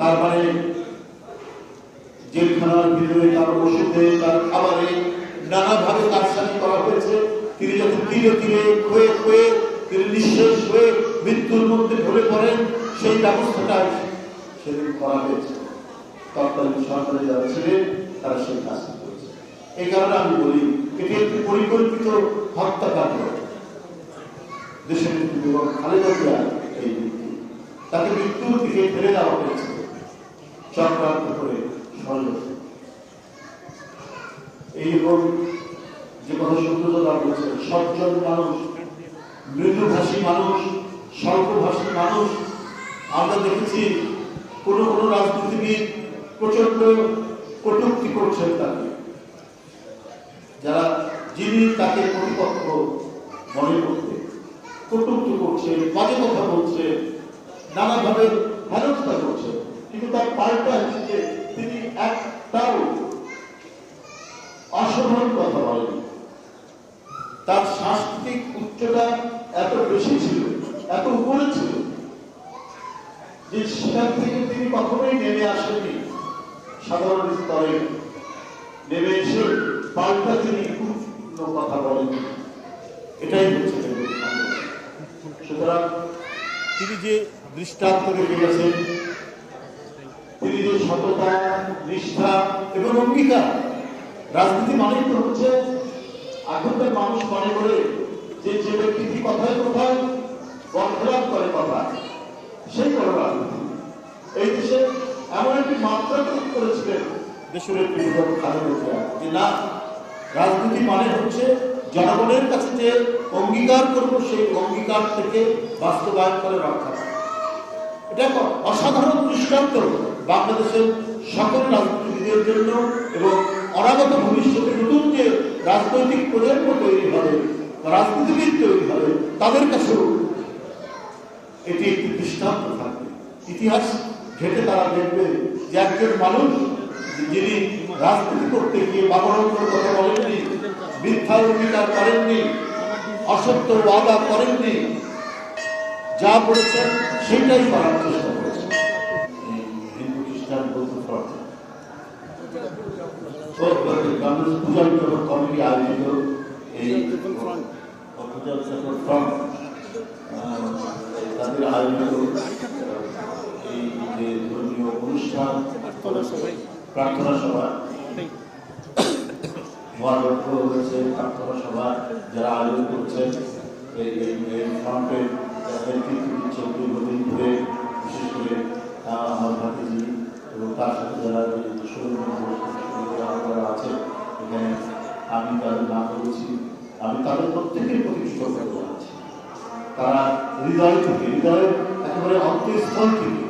তার মানে জেলখানার ভিতরে তার ওষুধে তার খাবারে নানাভাবে কারসাজি করা হয়েছে। তিনি যখন ধীরে ধীরে ক্ষয়ে ক্ষয়ে তিনি নিঃশেষ হয়ে মৃত্যুর মধ্যে ঢলে পড়েন, সেই ব্যবস্থাটা সেদিন করা হয়েছে। তৎকালীন সরকারে যারা ছিলেন তারা সেই কাজটা করেছে। এই কারণে আমি বলি এটি একটি পরিকল্পিত হত্যাকাণ্ড। দেশের যুবক খালেদা জিয়া এই ব্যক্তি, তাকে মৃত্যুর দিকে ফেলে দেওয়া হয়েছে চক্রান্ত করে ষড়যন্ত্র। এইরকম যে কথা সত্যতা বলছে, সজ্জন মানুষ, মৃদুভাষী মানুষ, স্বল্পভাষী মানুষ। আমরা দেখেছি কোন কোন রাজনীতিবিদ প্রচন্ড কটূক্তি করছেন তাকে, যারা যিনি তাকে প্রতিপক্ষ মনে করতে কটূক্তি করছে, বাজে কথা বলছে, নানাভাবে হেনস্থা করছে, কিন্তু তার পাল্টা হিসেবে তিনি একটাও অসাধারণ কথা বলেন। তার সাংস্কৃতিক উচ্চতা এত বেশি ছিল, এত উপরে ছিল যে সেখান থেকে তিনি কখনোই নেমে আসেননি সাধারণ স্তরে। নেমে এসে পাল্টা তিনি কোনো কথা বলেন, এটাই হচ্ছে। সুতরাং তিনি যে দৃষ্টান্ত রেখে গেছেন, তিনি যে সততা, নিষ্ঠা এবং অঙ্গীকার। রাজনীতি মানেই তো হচ্ছে, এখনকার মানুষ মনে করে যে যে ব্যক্তি কথায় কথায় বরখেলাপ করে কথা, সেই করে রাজনীতি। এই দেশে এমন একটি মাত্রা তৈরি করেছিলেন দেশের যুবক খালেদা জিয়া, যে না, রাজনীতি মানে হচ্ছে জনগণের কাছে যে অঙ্গীকার করব সেই অঙ্গীকার থেকে বাস্তবায়ন করে রক্ষা। এটা একটা অসাধারণ দৃষ্টান্ত বাংলাদেশের সকল রাজনীতিবিদের জন্য, এবং অনাগত ভবিষ্যতে নতুন যে রাজনৈতিক প্রজন্ম তৈরি হবে, রাজনীতিবিদ তৈরি হবে, তাদের কাছেও এটি একটি দৃষ্টান্ত থাকবে। ইতিহাস ঘেটে তারা দেখবে যে একজন মানুষ যিনি রাজনীতি করতে গিয়ে বাবরঙ্গের কথা বলেননি, মিথ্যা অঙ্গীকার করেননি, অসত্য ওয়াদা করেননি, যা বলেছেন সেটাই করার চেষ্টা করেছেন। হিন্দু খ্রিস্টান বৌদ্ধ কমিটি আয়োজিত এই তাদের আয়োজিত এই যে ধর্মীয় অনুষ্ঠান প্রার্থনা সভা, মহালক্ষ হয়েছে প্রার্থনা সভা যারা আয়োজন করছেন, এই ফ্রন্টের নেতৃত্ব দিচ্ছেন দীর্ঘদিন ধরে, বিশেষ করে আমার ভাতিজি এবং তার সাথে যারা আছে এখানে, আমি তাদের নাম বলেছি, আমি তাদের প্রত্যেকের প্রতি কৃতজ্ঞতা জানাচ্ছি। তারা হৃদয় থেকে, হৃদয়ের একেবারে অন্তঃস্থল থেকে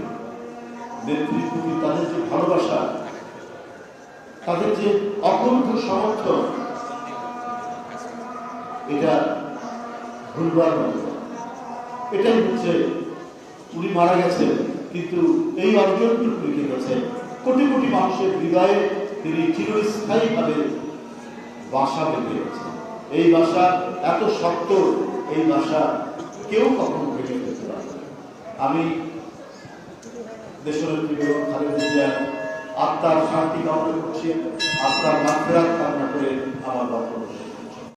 নেত্রীর প্রতি তাদের যে ভালোবাসা, তাদের যে অকুণ্ঠ সমর্থন, এটা ভুলবার মতো। এটাই হচ্ছে, উনি মারা গেছেন কিন্তু এই অর্জনটুকু রেখে গেছেন কোটি কোটি মানুষের হৃদয়ে। তিনি চিরস্থায়ীভাবে বাসা বেঁধে গেছেন। এই বাসা এত শক্ত, এই বাসা কেউ কখনো ভেঙে ফেলতে পারে। আমি দেশনেত্রী বেগম খালেদা জিয়ার আত্মার শান্তি কামনা করছি, আত্মার মাগফিরাত কামনা করে আমার বক্তব্য